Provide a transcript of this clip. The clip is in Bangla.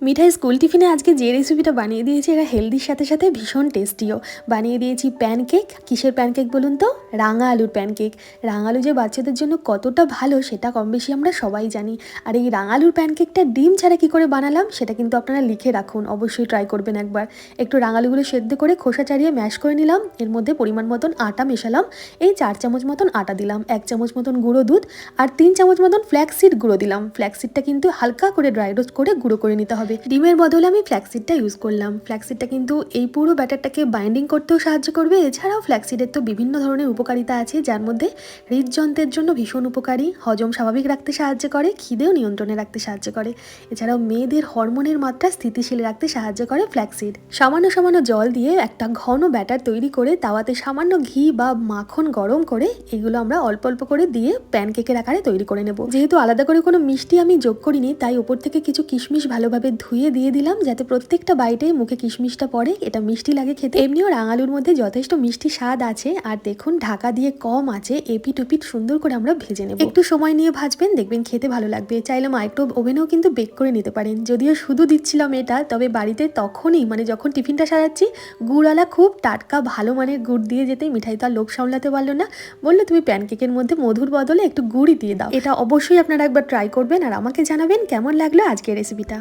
মিঠাই স্কুল টিফিনে আজকে যে রেসিপিটা বানিয়ে দিয়েছি এটা হেলদির সাথে সাথে ভীষণ টেস্টিও। বানিয়ে দিয়েছি প্যানকেক। কিসের প্যানকেক বলুন তো? রাঙা আলুর প্যানকেক। রাঙা আলু যে বাচ্চাদের জন্য কতটা ভালো সেটা কম বেশি আমরা সবাই জানি। আর এই রাঙা আলুর প্যানকেকটা ডিম ছাড়া কী করে বানালাম সেটা কিন্তু আপনারা লিখে রাখুন, অবশ্যই ট্রাই করবেন একবার। একটু রাঙালুগুলো সেদ্ধ করে খোসা ছাড়িয়ে ম্যাশ করে নিলাম, এর মধ্যে পরিমাণ মতন আটা মেশালাম, এই 4 চামচ মতন আটা দিলাম, 1 চামচ মতন গুঁড়ো দুধ আর 3 চামচ মতন ফ্ল্যাক্সিড গুঁড়ো দিলাম। ফ্ল্যাক্সিডটা কিন্তু হালকা করে ড্রাই রোস্ট করে গুঁড়ো করে নিতে হবে। ডিমের বদলে আমি ফ্ল্যাক্সিডটা ইউজ করলাম। ফ্ল্যাক্সিডটা কিন্তু এই পুরো ব্যাটারটাকে বাইন্ডিং করতেও সাহায্য করবে। এছাড়াও ফ্ল্যাক্সিডের তো বিভিন্ন ধরনের উপকারিতা আছে, যার মধ্যে হৃদযন্ত্রের জন্য ভীষণ উপকারী, হজম স্বাভাবিক রাখতে সাহায্য করে, খিদেও নিয়ন্ত্রণে রাখতে সাহায্য করে। এছাড়াও মেয়েদের হরমোনের মাত্রা স্থিতিশীল রাখতে সাহায্য করে ফ্ল্যাক্সিড। সামান্য সামান্য জল দিয়ে একটা ঘন ব্যাটার তৈরি করে তাওয়াতে সামান্য ঘি বা মাখন গরম করে এগুলো আমরা অল্প অল্প করে দিয়ে প্যানকেকের আকারে তৈরি করে নেব। যেহেতু আলাদা করে কোনো মিষ্টি আমি যোগ করিনি, তাই ওপর থেকে কিছু কিশমিশ ভালোভাবে ধুয়ে দিয়ে দিলাম, যাতে প্রত্যেকটা বাইটে মুখে কিশমিশটা পড়ে, এটা মিষ্টি লাগে খেতে। এমনিও রাঙালুর মধ্যে যথেষ্ট মিষ্টি স্বাদ আছে। আর দেখুন ঢাকা দিয়ে কম আছে এপিট ওপিট সুন্দর করে আমরা ভেজে নেব। একটু সময় নিয়ে ভাজবেন, দেখবেন খেতে ভালো লাগবে। চাইলে মাইক্রো ওভেনেও কিন্তু বেক করে নিতে পারেন। যদিও শুধু দিচ্ছিলাম এটা, তবে বাড়িতে তখনই যখন টিফিনটা সাজাচ্ছি গুড়ওয়ালা খুব টাটকা ভালো মানের গুড় দিয়ে যেতে মিঠাই তো আর লোভ সামলাতে পারলো না, বললো তুমি প্যানকেকের মধ্যে মধুর বদলে একটু গুড়ই দিয়ে দাও। এটা অবশ্যই আপনারা একবার ট্রাই করবেন আর আমাকে জানাবেন কেমন লাগলো আজকের রেসিপিটা।